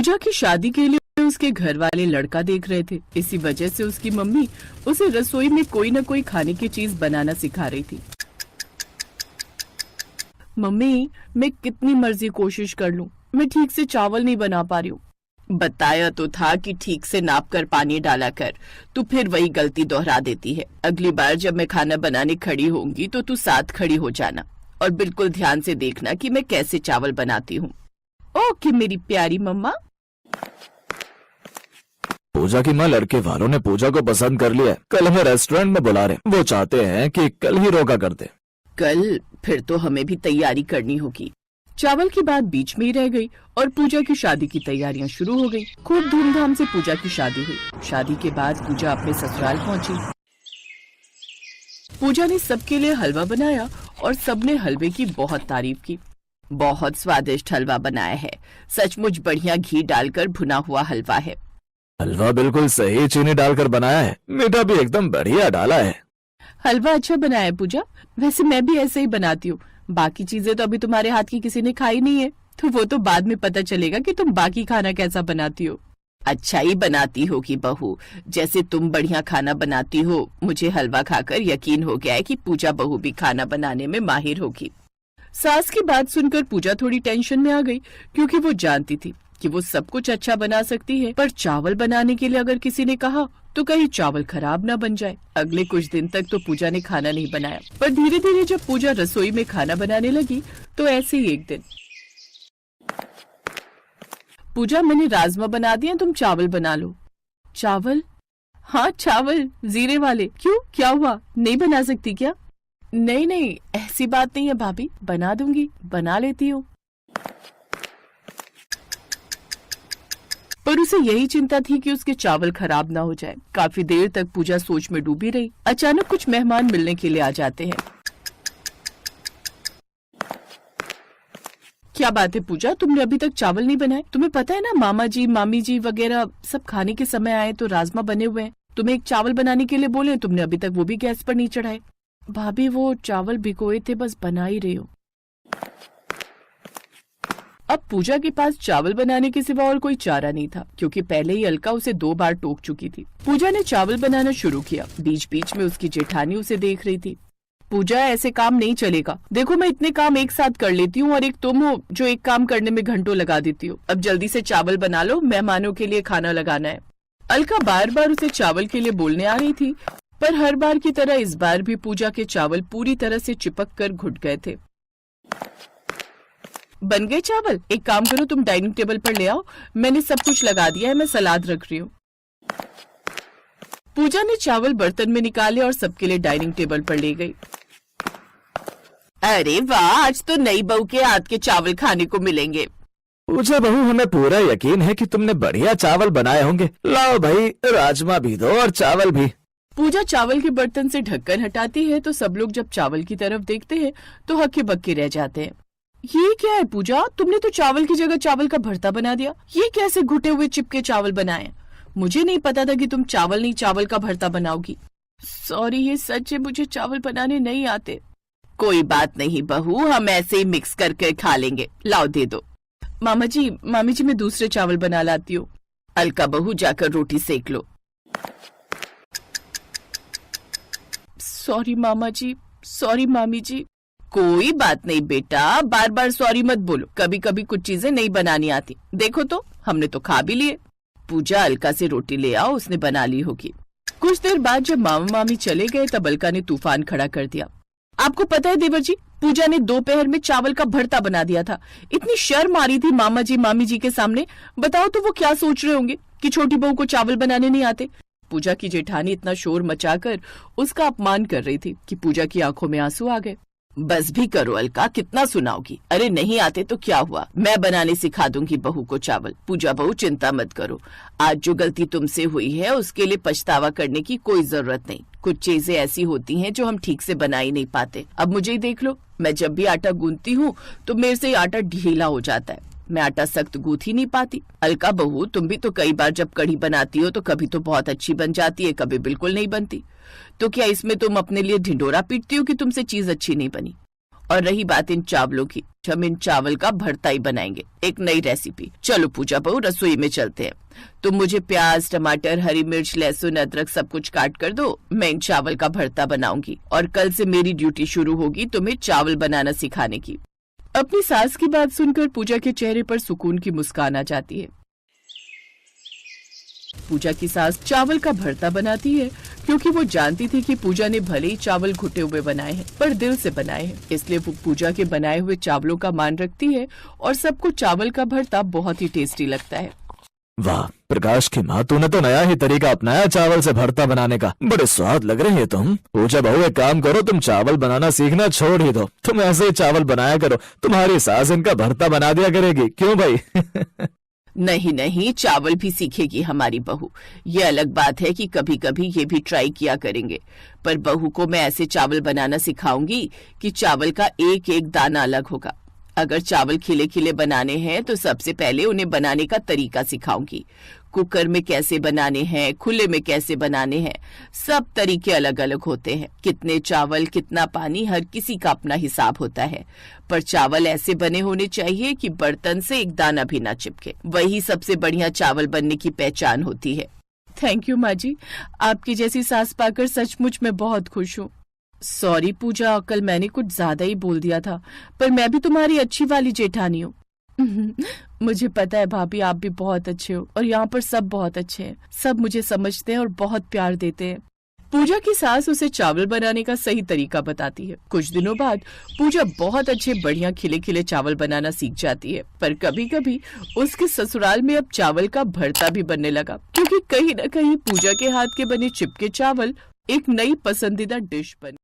पूजा की शादी के लिए उसके घर वाले लड़का देख रहे थे। इसी वजह से उसकी मम्मी उसे रसोई में कोई न कोई खाने की चीज बनाना सिखा रही थी। मम्मी, मैं कितनी मर्जी कोशिश कर लूं, मैं ठीक से चावल नहीं बना पा रही हूँ। बताया तो था कि ठीक से नाप कर पानी डाला कर, तू फिर वही गलती दोहरा देती है। अगली बार जब मैं खाना बनाने खड़ी होंगी तो तू साथ खड़ी हो जाना और बिल्कुल ध्यान से देखना कि मैं कैसे चावल बनाती हूँ। ओके मेरी प्यारी मम्मा। पूजा की माँ लड़के वालों ने पूजा को पसंद कर लिया। कल हमें रेस्टोरेंट में बुला रहे, वो चाहते हैं कि कल ही रोका कर दे। कल? फिर तो हमें भी तैयारी करनी होगी। चावल की बात बीच में ही रह गई और पूजा की शादी की तैयारियां शुरू हो गई। खूब धूमधाम से पूजा की शादी हुई। शादी के बाद पूजा अपने ससुराल पहुंची। पूजा ने सबके लिए हलवा बनाया और सबने हलवे की बहुत तारीफ की। बहुत स्वादिष्ट हलवा बनाया है, सचमुच बढ़िया घी डालकर भुना हुआ हलवा है। हलवा बिल्कुल सही चीनी डालकर बनाया है, मीठा भी एकदम बढ़िया डाला है। हलवा अच्छा बनाया है पूजा, वैसे मैं भी ऐसे ही बनाती हूँ। बाकी चीजें तो अभी तुम्हारे हाथ की किसी ने खाई नहीं है, तो वो तो बाद में पता चलेगा कि तुम बाकी खाना कैसा बनाती हो। अच्छा ही बनाती होगी बहू, जैसे तुम बढ़िया खाना बनाती हो। मुझे हलवा खाकर यकीन हो गया है कि पूजा बहू भी खाना बनाने में माहिर होगी। सास की बात सुनकर पूजा थोड़ी टेंशन में आ गई, क्योंकि वो जानती थी कि वो सब कुछ अच्छा बना सकती है, पर चावल बनाने के लिए अगर किसी ने कहा तो कहीं चावल खराब ना बन जाए। अगले कुछ दिन तक तो पूजा ने खाना नहीं बनाया, पर धीरे धीरे जब पूजा रसोई में खाना बनाने लगी तो ऐसे ही एक दिन, पूजा मैंने राजमा बना दिया, तुम चावल बना लो। चावल? हाँ चावल, जीरे वाले। क्यों, क्या हुआ, नहीं बना सकती क्या? नहीं नहीं, ऐसी बात नहीं है भाभी, बना दूंगी, बना लेती हूँ। पर उसे यही चिंता थी कि उसके चावल खराब ना हो जाए। काफी देर तक पूजा सोच में डूबी रही। अचानक कुछ मेहमान मिलने के लिए आ जाते हैं। क्या बात है पूजा, तुमने अभी तक चावल नहीं बनाए? तुम्हें पता है ना मामा जी मामी जी वगैरह सब खाने के समय आए तो राजमा बने हुए हैं। तुम्हें एक चावल बनाने के लिए बोले, तुमने अभी तक वो भी गैस पर नहीं चढ़ाए। भाभी वो चावल भिगोए थे, बस बना ही रही हूँ। अब पूजा के पास चावल बनाने के सिवा और कोई चारा नहीं था, क्योंकि पहले ही अलका उसे 2 बार टोक चुकी थी। पूजा ने चावल बनाना शुरू किया। बीच बीच में उसकी जेठानी उसे देख रही थी। पूजा, ऐसे काम नहीं चलेगा। देखो मैं इतने काम एक साथ कर लेती हूँ और एक तुम हो जो एक काम करने में घंटों लगा देती हो। अब जल्दी से चावल बना लो, मेहमानों के लिए खाना लगाना है। अलका बार बार उसे चावल के लिए बोलने आ रही थी, पर हर बार की तरह इस बार भी पूजा के चावल पूरी तरह से चिपक कर घुट गए थे। बन गए चावल? एक काम करो, तुम डाइनिंग टेबल पर ले आओ, मैंने सब कुछ लगा दिया है, मैं सलाद रख रही हूँ। पूजा ने चावल बर्तन में निकाले और सबके लिए डाइनिंग टेबल पर ले गई। अरे वाह, आज तो नई बहू के हाथ के चावल खाने को मिलेंगे। पूजा बहू, हमें पूरा यकीन है कि तुमने बढ़िया चावल बनाए होंगे। लाओ भाई, राजमा भी दो और चावल भी। पूजा चावल के बर्तन से ढक्कन हटाती है तो सब लोग जब चावल की तरफ देखते हैं तो हक्के बक्के रह जाते हैं। ये क्या है पूजा, तुमने तो चावल की जगह चावल का भरता बना दिया। ये कैसे घुटे हुए चिपके चावल बनाए? मुझे नहीं पता था कि तुम चावल नहीं चावल का भरता बनाओगी। सॉरी, ये सच है, मुझे चावल बनाने नहीं आते। कोई बात नहीं बहू, हम ऐसे ही मिक्स करके खा लेंगे। लाओ दे दो। मामा जी मामी जी, मैं दूसरे चावल बना लाती हूँ। अलका बहू, जाकर रोटी सेक लो। सॉरी मामा जी, सॉरी मामी जी। कोई बात नहीं बेटा, बार बार सॉरी मत बोलो, कभी कभी कुछ चीजें नहीं बनानी आती। देखो तो, हमने तो खा भी लिए। पूजा, अलका से रोटी ले आओ, उसने बना ली होगी। कुछ देर बाद जब मामा मामी चले गए तब अलका ने तूफान खड़ा कर दिया। आपको पता है देवर जी, पूजा ने दोपहर में चावल का भरता बना दिया था। इतनी शर्म आ रही थी मामा जी मामी जी के सामने। बताओ तो वो क्या सोच रहे होंगे कि छोटी बहू को चावल बनाने नहीं आते। पूजा की जेठानी इतना शोर मचाकर उसका अपमान कर रही थी कि पूजा की आंखों में आंसू आ गए। बस भी करो अलका, कितना सुनाओगी? अरे नहीं आते तो क्या हुआ, मैं बनाने सिखा दूंगी बहू को चावल। पूजा बहू, चिंता मत करो, आज जो गलती तुमसे हुई है उसके लिए पछतावा करने की कोई जरूरत नहीं। कुछ चीजें ऐसी होती हैं जो हम ठीक से बना ही नहीं पाते। अब मुझे ही देख लो, मैं जब भी आटा गूंथती हूँ तो मेरे से आटा ढीला हो जाता है, मैं आटा सख्त गूंथ ही नहीं पाती। अलका बहू, तुम भी तो कई बार जब कढ़ी बनाती हो तो कभी तो बहुत अच्छी बन जाती है, कभी बिल्कुल नहीं बनती। तो क्या इसमें तुम अपने लिए ढिंडोरा पीटती हो कि तुमसे चीज अच्छी नहीं बनी? और रही बात इन चावलों की, हम इन चावल का भरता ही बनाएंगे, एक नई रेसिपी। चलो पूजा बहू, रसोई में चलते हैं। तुम मुझे प्याज, टमाटर, हरी मिर्च, लहसुन, अदरक सब कुछ काट कर दो। मैं इन चावल का भरता बनाऊंगी और कल से मेरी ड्यूटी शुरू होगी तुम्हें चावल बनाना सिखाने की। अपनी सास की बात सुनकर पूजा के चेहरे पर सुकून की मुस्कान आ जाती है। पूजा की सास चावल का भरता बनाती है क्योंकि वो जानती थी कि पूजा ने भले ही चावल घुटे हुए बनाए हैं पर दिल से बनाए हैं, इसलिए वो पूजा के बनाए हुए चावलों का मान रखती है और सबको चावल का भरता बहुत ही टेस्टी लगता है। वाह प्रकाश की माँ, तूने तो नया ही तरीका अपनाया चावल से भरता बनाने का। बड़े स्वाद लग रहे हैं तुम। पूजा बहू एक काम करो, तुम चावल बनाना सीखना छोड़ ही दो। तुम ऐसे ही चावल बनाया करो, तुम्हारी सास इनका भरता बना दिया करेगी। क्यों भाई? नहीं नहीं, चावल भी सीखेगी हमारी बहू। ये अलग बात है कि कभी कभी ये भी ट्राई किया करेंगे, पर बहू को मैं ऐसे चावल बनाना सिखाऊंगी कि चावल का एक एक दाना अलग होगा। अगर चावल खिले खिले बनाने हैं तो सबसे पहले उन्हें बनाने का तरीका सिखाऊंगी। कुकर में कैसे बनाने हैं, खुले में कैसे बनाने हैं, सब तरीके अलग अलग होते हैं। कितने चावल, कितना पानी, हर किसी का अपना हिसाब होता है, पर चावल ऐसे बने होने चाहिए कि बर्तन से एक दाना भी ना चिपके। वही सबसे बढ़िया चावल बनने की पहचान होती है। थैंक यू माँ जी, आपकी जैसी सास पाकर सचमुच मैं बहुत खुश हूँ। सॉरी पूजा, कल मैंने कुछ ज्यादा ही बोल दिया था, पर मैं भी तुम्हारी अच्छी वाली जेठानी हूँ। मुझे पता है भाभी, आप भी बहुत अच्छे हो और यहाँ पर सब बहुत अच्छे हैं। सब मुझे समझते हैं और बहुत प्यार देते हैं। पूजा की सास उसे चावल बनाने का सही तरीका बताती है। कुछ दिनों बाद पूजा बहुत अच्छे बढ़िया खिले खिले चावल बनाना सीख जाती है, पर कभी कभी उसके ससुराल में अब चावल का भरता भी बनने लगा, क्योंकि कहीं न कहीं पूजा के हाथ के बने चिपके चावल एक नई पसंदीदा डिश बनी।